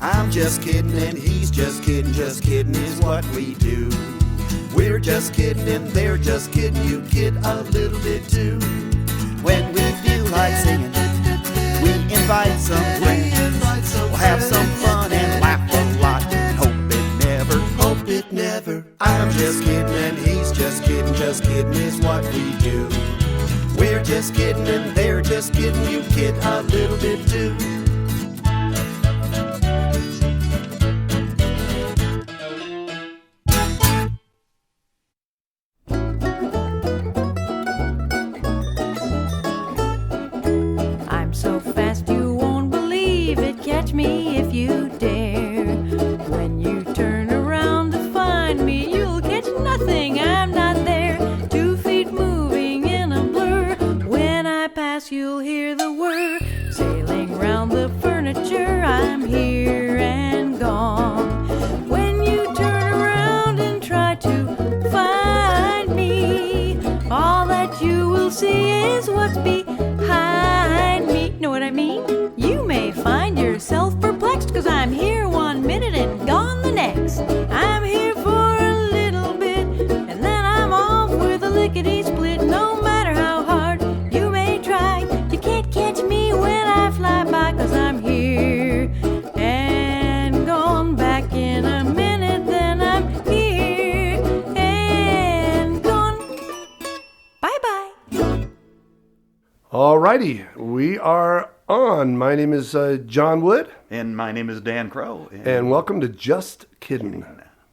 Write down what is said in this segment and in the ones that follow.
I'm just kidding and he's just kidding is what we do. We're just kidding and they're just kidding, you kid a little bit too. When we feel like singing, we invite some friends. We'll have some fun and laugh a lot. Hope it never. I'm just kidding and he's just kidding is what we do. We're just kidding and they're just kidding, you kid a little bit too. I'm so fast you won't believe it. Catch me if you dare. When you turn around to find me, you'll catch nothing. I'm not there. 2 feet moving in a blur. When I pass, you'll hear the whir. Sailing round the furniture, I'm here and gone. When you turn around and try to find me, all that you will see is what's behind me. Know what I mean? You may find yourself perplexed, 'cause I'm here 1 minute and gone the next. I'm here for a little bit, and then I'm off with a lickety-split. No matter how hard you may try, you can't catch me when I fly by, 'cause I'm here and gone. Back in a minute, then I'm here and gone. Bye-bye. Alrighty, we are on. My name is John Wood. And my name is Dan Crow. And welcome to Just Kiddin'.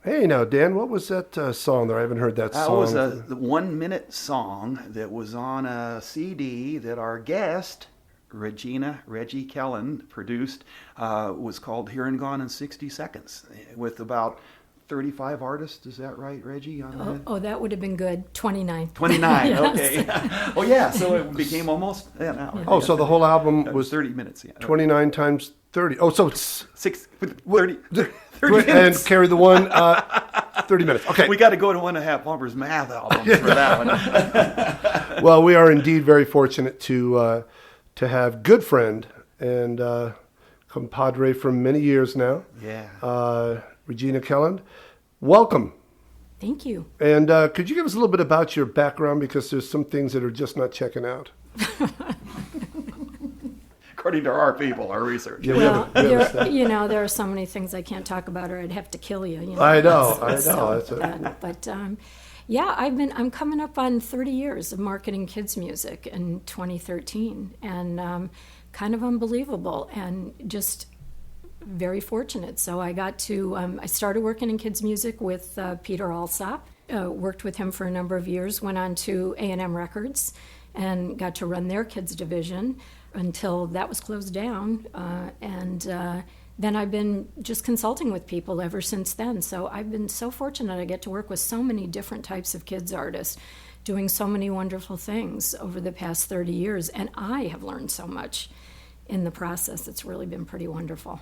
Hey, now, Dan, what was that song there? I haven't heard that song. That was a 1-minute song that was on a CD that our guest, Reggie Kelland, produced. Was called Here and Gone in 60 Seconds, with about 35 artists. Is that right, Reggie? That would have been good. 29. 29, Yes. Okay. Oh, yeah, so it became almost... Yeah, no, Oh, so the whole album was 30 minutes, yeah. 29 times 30. Oh, so it's... 30 and minutes. carry the one, 30 minutes. Okay. We got to go to 1.5 Bumpers Math album for that one. Well, we are indeed very fortunate to have good friend and compadre for many years now. Yeah. Regina Kelland. Welcome. Thank you. And could you give us a little bit about your background, because there's some things that are just not checking out. According to our people, our research. Yeah, Well, we have a staff. there are so many things I can't talk about, or I'd have to kill you. I know. I'm coming up on 30 years of marketing kids music in 2013, and kind of unbelievable, and just very fortunate. So I got to, I started working in kids music with Peter Alsop, worked with him for a number of years, went on to A&M Records, and got to run their kids division until that was closed down. Then I've been just consulting with people ever since then. So I've been so fortunate I get to work with so many different types of kids artists, doing so many wonderful things over the past 30 years. And I have learned so much in the process. It's really been pretty wonderful.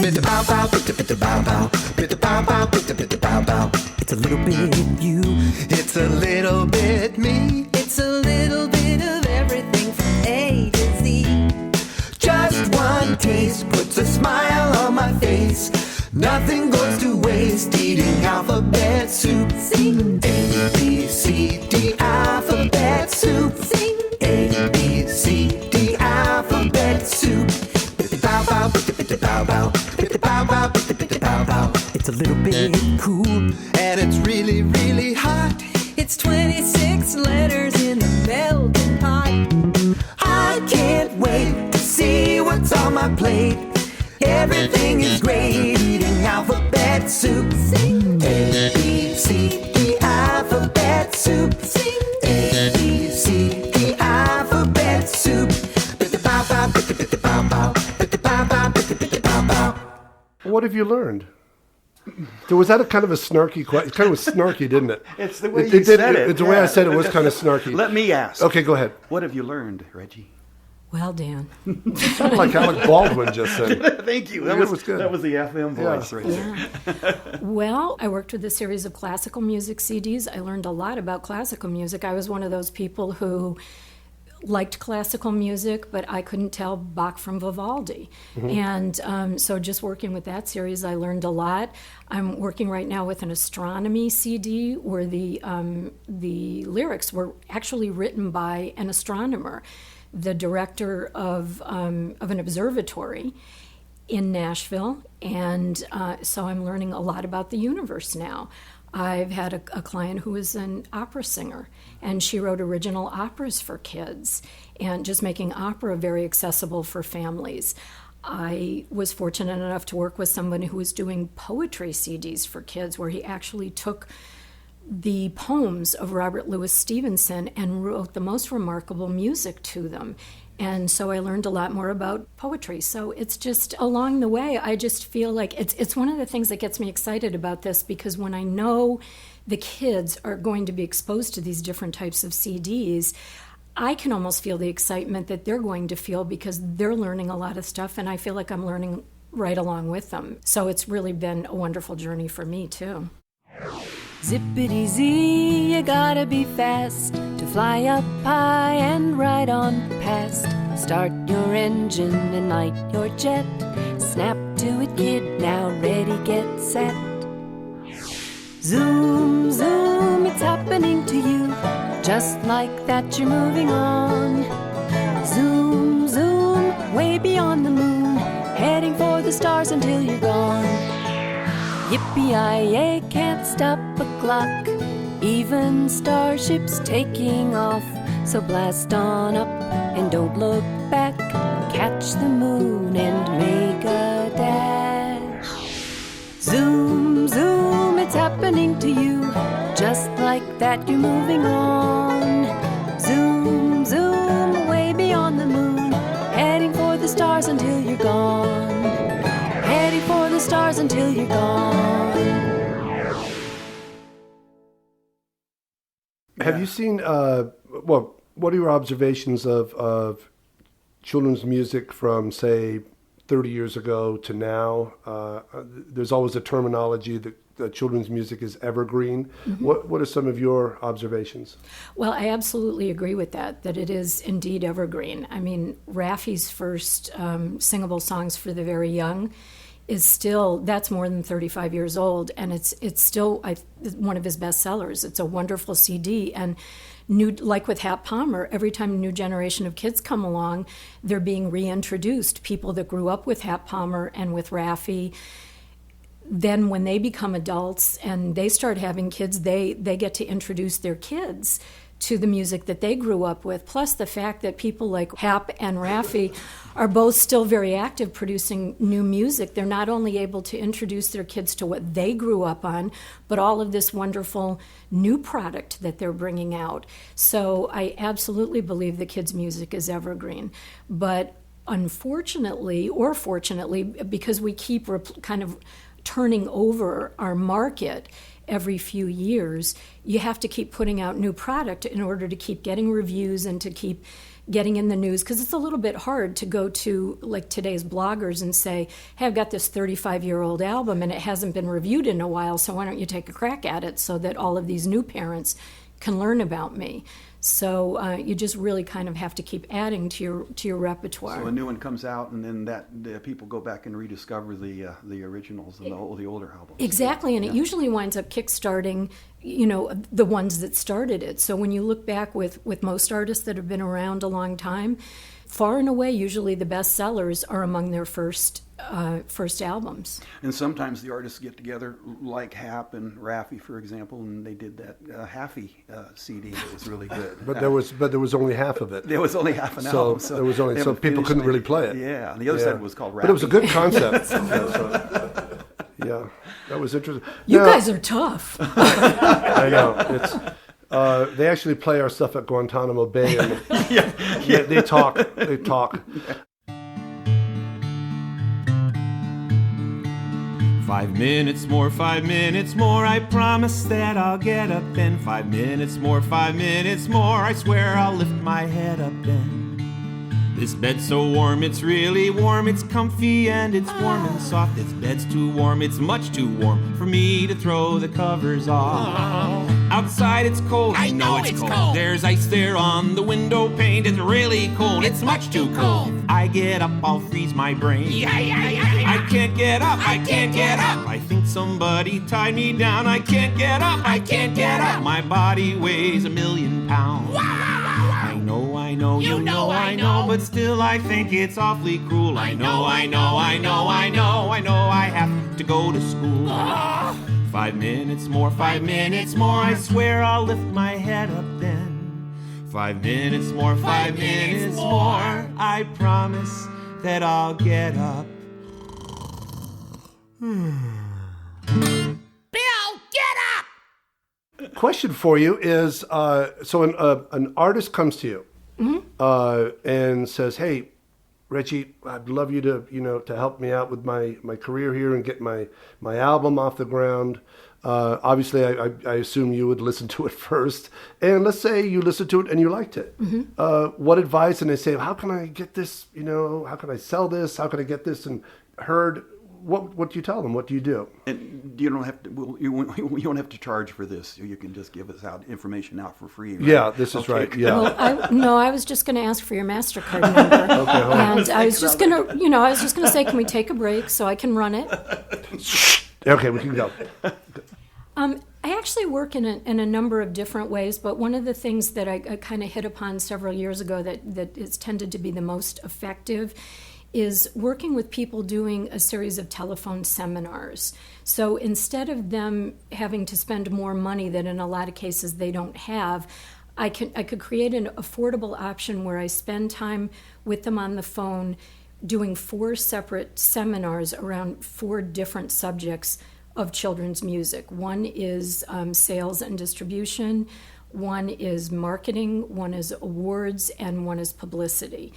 It's a little bit you, it's a little bit me, it's a little bit of everything from A to Z. Just one taste puts a smile on my face. Nothing goes to waste eating alphabet soup. Sing A, B, C, D, alphabet soup. Sing A, B, C, D, alphabet soup. Bow, bow, bow, bow. It's a little bit cool, and it's really, really hot. It's 26 letters in the melting pot. I can't wait to see what's on my plate. Everything is great, eating alphabet soup. Sing A, B, C, D, alphabet soup. Sing A, B, C, D, alphabet soup. What have you learned? So was that a kind of a snarky question? It kind of was snarky, didn't it? It's the way you said it. It's the way I said it was kind of snarky. Let me ask. Okay, go ahead. What have you learned, Reggie? Well, Dan. Sounded like Alec Baldwin just said. Thank you. That was good. That was the FM voice right there. Well, I worked with a series of classical music CDs. I learned a lot about classical music. I was one of those people who liked classical music, but I couldn't tell Bach from Vivaldi. And so just working with that series, I learned a lot. I'm working right now with an astronomy CD where the lyrics were actually written by an astronomer, the director of an observatory in Nashville. And so I'm learning a lot about the universe now. I've had a client who is an opera singer, and she wrote original operas for kids, and just making opera very accessible for families. I was fortunate enough to work with someone who was doing poetry CDs for kids, where he actually took the poems of Robert Louis Stevenson and wrote the most remarkable music to them. And so I learned a lot more about poetry. So it's just along the way, I just feel like it's one of the things that gets me excited about this, because when I know the kids are going to be exposed to these different types of CDs, I can almost feel the excitement that they're going to feel, because they're learning a lot of stuff, and I feel like I'm learning right along with them. So it's really been a wonderful journey for me, too. Zippity-zee, you gotta be fast to fly up high and ride on past. Start your engine and light your jet. Snap to it, kid, now ready, get set. Zoom, zoom, it's happening to you. Just like that, you're moving on. Zoom, zoom, way beyond the moon, heading for the stars until you're gone. Yippee-yi-yay, can't stop a clock. Even starships taking off. So blast on up and don't look back. Catch the moon and make a dash. Zoom, zoom, it's happening to you. Just like that, you're moving on. Zoom, zoom, way beyond the moon, heading for the stars until you're gone. Heading for the stars until you're gone. Have you seen, what are your observations of children's music from, say, 30 years ago to now? There's always a terminology that children's music is evergreen. Mm-hmm. What are some of your observations? Well, I absolutely agree with that it is indeed evergreen. I mean, Raffi's first singable songs for the very young is still, that's more than 35 years old, and it's still one of his best sellers. It's a wonderful CD, and like with Hap Palmer, every time a new generation of kids come along, they're being reintroduced. People that grew up with Hap Palmer and with Raffi, then when they become adults and they start having kids, they get to introduce their kids to the music that they grew up with, plus the fact that people like Hap and Raffi are both still very active producing new music. They're not only able to introduce their kids to what they grew up on, but all of this wonderful new product that they're bringing out. So I absolutely believe the kids' music is evergreen. But unfortunately, or fortunately, because we keep kind of turning over our market every few years, you have to keep putting out new product in order to keep getting reviews and to keep getting in the news, because it's a little bit hard to go to like today's bloggers and say, hey, I've got this 35-year-old album and it hasn't been reviewed in a while, so why don't you take a crack at it so that all of these new parents can learn about me. So you just really kind of have to keep adding to your repertoire. So a new one comes out, and then the people go back and rediscover the originals and the older albums. Exactly, and it usually winds up kickstarting, the ones that started it. So when you look back with most artists that have been around a long time, far and away, usually the best sellers are among their first albums. And sometimes the artists get together, like Hap and Raffi, for example, and they did that Haffy CD that was really good. But there was only half of it. There was only half an album, so there was only so people couldn't really play it. Yeah, and the other side was called Raffi. But it was a good concept. Yeah, that was interesting. You guys are tough. I know. It's they actually play our stuff at Guantanamo Bay, and they talk. They talk. 5 minutes more, 5 minutes more, I promise that I'll get up then. 5 minutes more, 5 minutes more, I swear I'll lift my head up then. This bed's so warm, it's really warm. It's comfy and it's warm and soft. This bed's too warm, it's much too warm for me to throw the covers off. Outside it's cold, I know it's cold. There's ice there on the window pane. It's really cold, it's much too cold. I get up, I'll freeze my brain. I can't get up, I can't get up. I think somebody tied me down. I can't get up, I can't get up. My body weighs 1,000,000 pounds. I know, you know I know, but still I think it's awfully cruel. I know I have to go to school. 5 minutes more, 5 minutes more, I swear I'll lift my head up then. 5 minutes more, 5 minutes more, I promise that I'll get up. Bill, get up! Question for you is, so an artist comes to you and says, "Hey, Reggie, I'd love you to help me out with my career here and get my album off the ground." Obviously, I assume you would listen to it first. And let's say you listened to it and you liked it. What advice? And they say, "How can I get this? How can I sell this? How can I get this and heard?" What do you tell them? What do you do? And you don't have to. Well, you don't have to charge for this. You can just give us information out for free. Right? Yeah, this is right. Yeah. Well, I was just going to ask for your MasterCard number. Okay, hold on. And I was just going to say, can we take a break so I can run it? Okay, we can go. I actually work in a number of different ways, but one of the things that I kind of hit upon several years ago that is tended to be the most effective is working with people doing a series of telephone seminars. So instead of them having to spend more money that in a lot of cases they don't have, I could create an affordable option where I spend time with them on the phone doing 4 separate seminars around 4 different subjects of children's music. One is sales and distribution, one is marketing, one is awards, and one is publicity.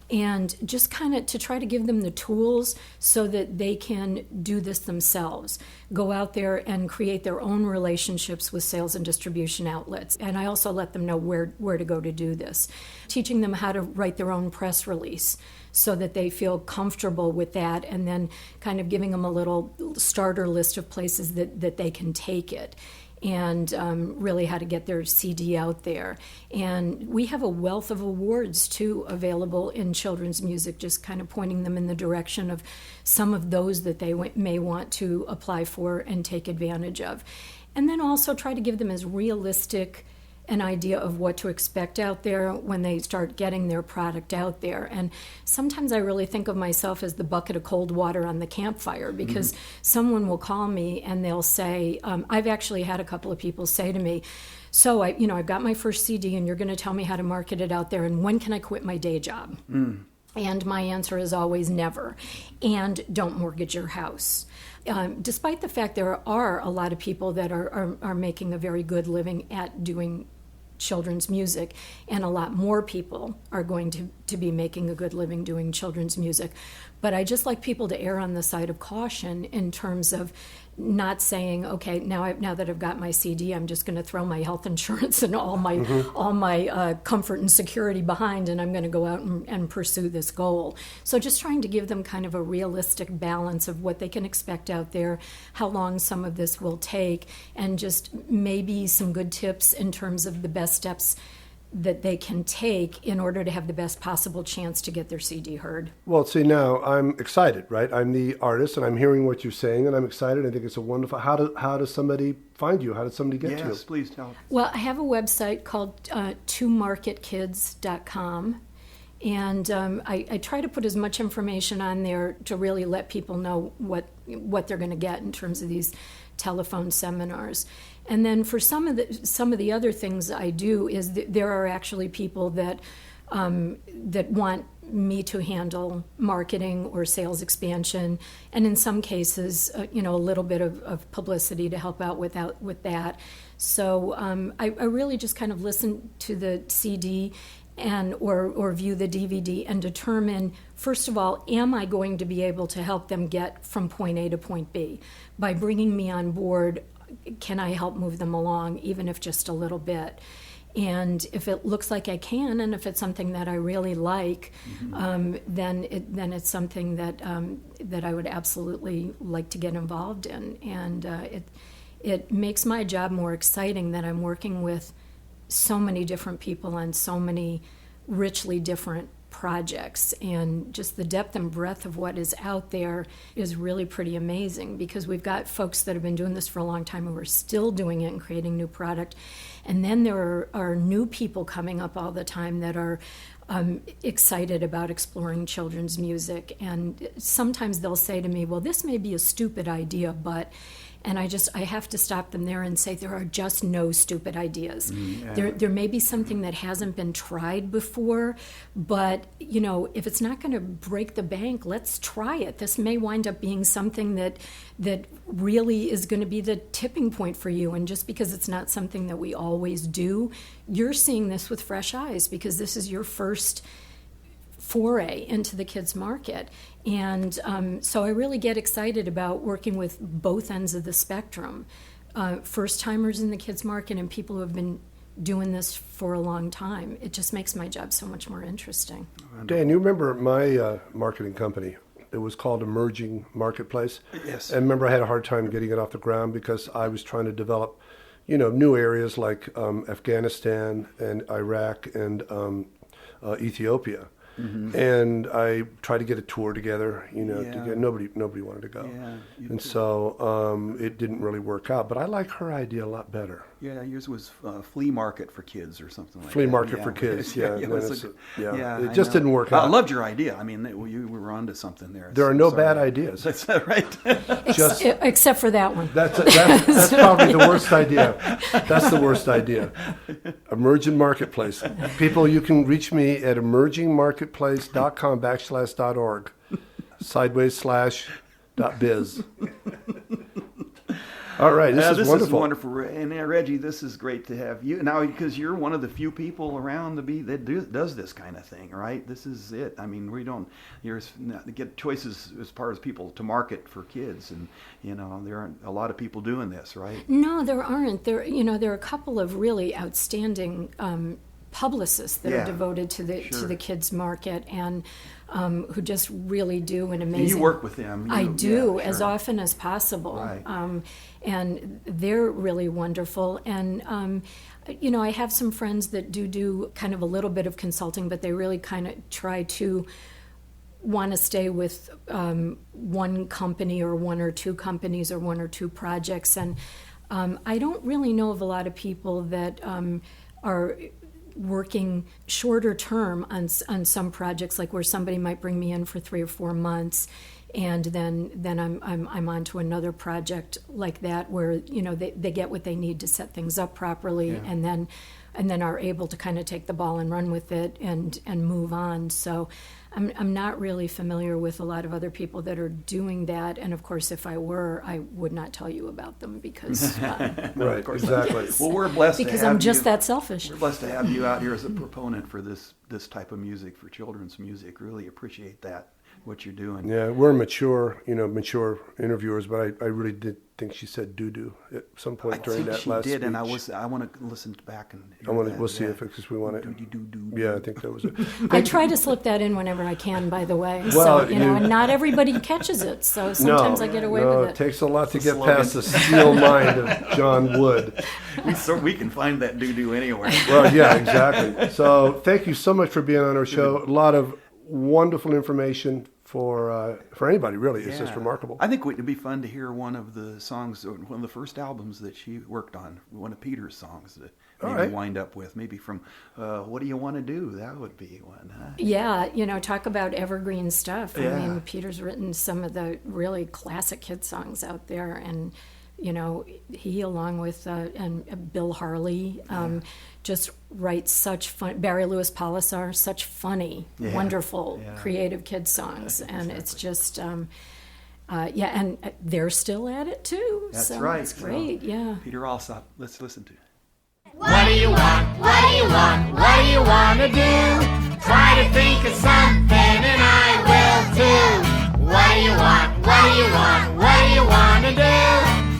And just kind of to try to give them the tools so that they can do this themselves, go out there and create their own relationships with sales and distribution outlets. And I also let them know where to go to do this, teaching them how to write their own press release so that they feel comfortable with that, and then kind of giving them a little starter list of places that they can take it, and really how to get their CD out there. And we have a wealth of awards, too, available in children's music, just kind of pointing them in the direction of some of those that they may want to apply for and take advantage of. And then also try to give them as realistic an idea of what to expect out there when they start getting their product out there. And sometimes I really think of myself as the bucket of cold water on the campfire, because someone will call me and they'll say, I've actually had a couple of people say to me, "So I've got my first CD and you're going to tell me how to market it out there, and when can I quit my day job?" And my answer is always never. And don't mortgage your house. Despite the fact there are a lot of people that are making a very good living at doing children's music, and a lot more people are going to be making a good living doing children's music. But I just like people to err on the side of caution in terms of not saying, okay, now that I've got my CD, I'm just going to throw my health insurance and all my comfort and security behind, and I'm going to go out and pursue this goal. So just trying to give them kind of a realistic balance of what they can expect out there, how long some of this will take, and just maybe some good tips in terms of the best steps that they can take in order to have the best possible chance to get their CD heard. Well, see, now I'm excited, right? I'm the artist, and I'm hearing what you're saying, and I'm excited. I think it's a wonderful. How does somebody find you? How does somebody get to you? Yes, please tell. Well, I have a website called tomarketkids.com, and I try to put as much information on there to really let people know what they're going to get in terms of these telephone seminars. And then for some of the other things I do is there are actually people that want me to handle marketing or sales expansion, and in some cases, a little bit of publicity to help out with that. So I really just kind of listen to the CD or view the DVD and determine, first of all, am I going to be able to help them get from point A to point B? By bringing me on board, can I help move them along, even if just a little bit? And if it looks like I can, and if it's something that I really like, then it's something that I would absolutely like to get involved in. And it makes my job more exciting that I'm working with so many different people on so many richly different projects, and just the depth and breadth of what is out there is really pretty amazing, because we've got folks that have been doing this for a long time who are still doing it and creating new product, and then there are new people coming up all the time that are excited about exploring children's music. And sometimes they'll say to me, well, this may be a stupid idea, but... And I have to stop them there and say there are just no stupid ideas. There may be something that hasn't been tried before, but if it's not going to break the bank, let's try it. This may wind up being something that really is going to be the tipping point for you. And just because it's not something that we always do, you're seeing this with fresh eyes, because this is your first foray into the kids market. And so I really get excited about working with both ends of the spectrum, first timers in the kids market and people who have been doing this for a long time. It just makes my job so much more interesting. Dan, you remember my marketing company? It was called Emerging Marketplace. Yes. And remember, I had a hard time getting it off the ground because I was trying to develop new areas like Afghanistan and Iraq and Ethiopia. And I tried to get a tour together, nobody wanted to go. And so it didn't really work out. But I like her idea a lot better. Yeah, yours was flea market for kids or something like that. Flea market for kids, it just didn't work out. I loved your idea. I mean, you were onto something there. There are no bad ideas. That's right. Except for that one. That's probably the worst idea. That's the worst idea. Emerging Marketplace. People, you can reach me at emergingmarketplace.com/.org, sideways/.biz. All right, this is wonderful. Is wonderful. And Reggie, this is great to have you now, because you're one of the few people around that does this kind of thing, right? This is it. I mean, you get choices as far as people to market for kids, and there aren't a lot of people doing this, right? No, there aren't. There are a couple of really outstanding publicists that are devoted to the kids market, and who just really do an amazing... And you work with them. I do, as often as possible. Right. And they're really wonderful. And, I have some friends that do kind of a little bit of consulting, but they really kind of try to want to stay with one company or one or two companies or one or two projects. And I don't really know of a lot of people that are working shorter term on some projects, like where somebody might bring me in for 3 or 4 months, and then I'm on to another project like that, where they get what they need to set things up properly, and then are able to kind of take the ball and run with it and move on. So I'm not really familiar with a lot of other people that are doing that, and of course, if I were, I would not tell you about them, because right, exactly. Well, we're blessed because to have I'm just that selfish. We're blessed to have you out here as a proponent for this type of music, for children's music. Really appreciate that, what you're doing. Yeah, we're mature interviewers, but I really did think she said doo-doo at some point during that last speech. And I want to listen back and hear we'll see if because we want to. Yeah, I think that was it. I try to slip that in whenever I can, by the way. Well, so and not everybody catches it. So sometimes I get away with it. It takes a lot to get past the steel mind of John Wood. So we can find that doo-doo anywhere. Well, yeah, exactly. So thank you so much for being on our show. A lot of wonderful information for anybody, really. It's just remarkable. I think it would be fun to hear one of the songs, one of the first albums that she worked on, one of Peter's songs that maybe wind up with, maybe from What Do You Want to Do? That would be one, huh? Yeah, talk about evergreen stuff. I mean, Peter's written some of the really classic kid songs out there, and he, along with and Bill Harley, just writes such fun. Barry Lewis Polisar, such funny, wonderful, creative kid songs, and it's just, and they're still at it too. That's so right. It's great. So, Peter Alsop, let's listen to it. What do you want? What do you want? What do you want to do? Try to think of something and I will too. What do you want? What do you want? What do you want to do?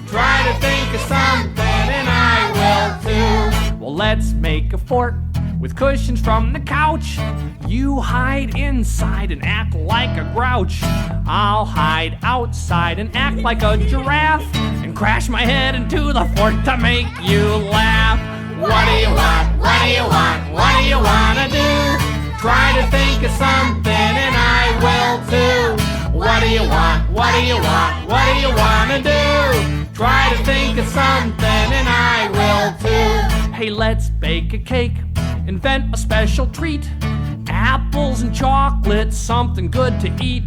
Try to think of something and I will too. Well, let's make a fort with cushions from the couch. You hide inside and act like a grouch. I'll hide outside and act like a giraffe and crash my head into the fort to make you laugh. What do you want? What do you want? What do you want to do? Try to think of something and I will too. What do you want? What do you want? What do you want to do? Try to think of something and I will too. Hey, let's bake a cake, invent a special treat. Apples and chocolate, something good to eat.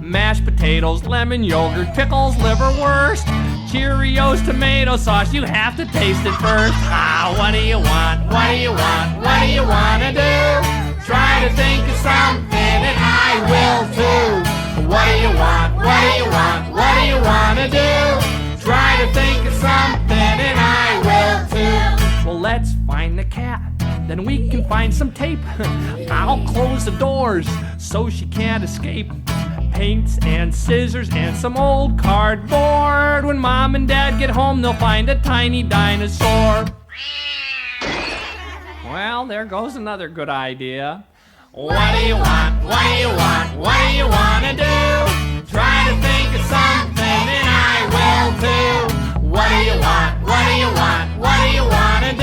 Mashed potatoes, lemon yogurt, pickles, liverwurst, Cheerios, tomato sauce, you have to taste it first. What do you want? What do you want? What do you want to do? Try to think of something and I will too. What do you want? What do you want? What do you want to do? Try to think of something and I will too. Well, let's find the cat, then we can find some tape. I'll close the doors so she can't escape. Paints and scissors and some old cardboard. When Mom and Dad get home, they'll find a tiny dinosaur. Well, there goes another good idea. What do you want? What do you want? What do you want to do? Try to think of something and I will too. What do you want? What do you want? What do you want to do?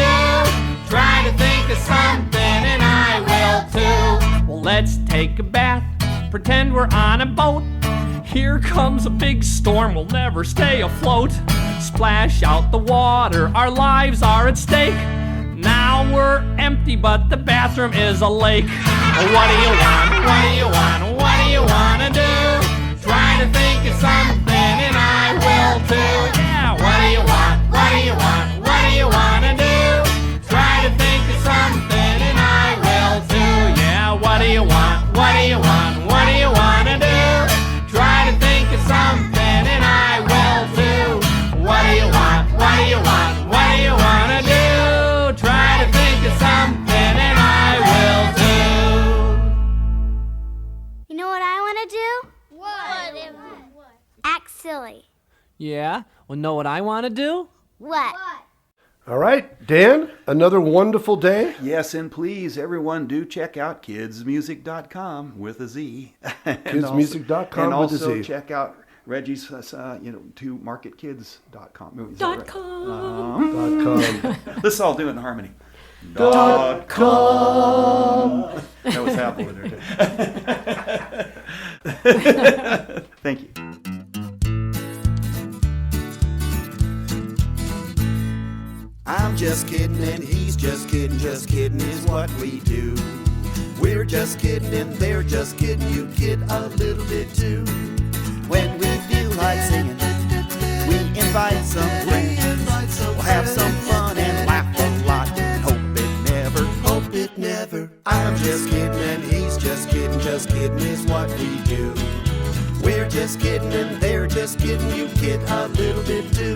Try to think of something and I will too. Well, let's take a bath, pretend we're on a boat. Here comes a big storm, we'll never stay afloat. Splash out the water, our lives are at stake. Now we're empty, but the bathroom is a lake. What do you want? What do you want? What do you want to do? Try to think of something and I will too. Yeah, what do you want? What do you want? What do you want to do? Try to think of something and I will too. Yeah, what do you want? What do you want? What do you want to do? Try to think of something and I will too. What do you want? What do you want? What do you want to do? Try to think of something and I will too. You know what I want to do? What? Act silly. Yeah? Well, know what I want to do? What? All right, Dan, another wonderful day. Yes, and please, everyone, do check out kidsmusic.com with a Z. Kidsmusic.com and with a Z. also check out Reggie's, to marketkids.com. .com. Let's all do it in harmony. .com. That was half over there. Thank you. I'm just kidding and he's just kidding is what we do. We're just kidding and they're just kidding, you kid a little bit too. When we feel like singing, we invite some friends. We'll have some fun and laugh a lot. Hope it never. I'm just kidding and he's just kidding is what we do. We're just kidding and they're just kidding, you kid a little bit too.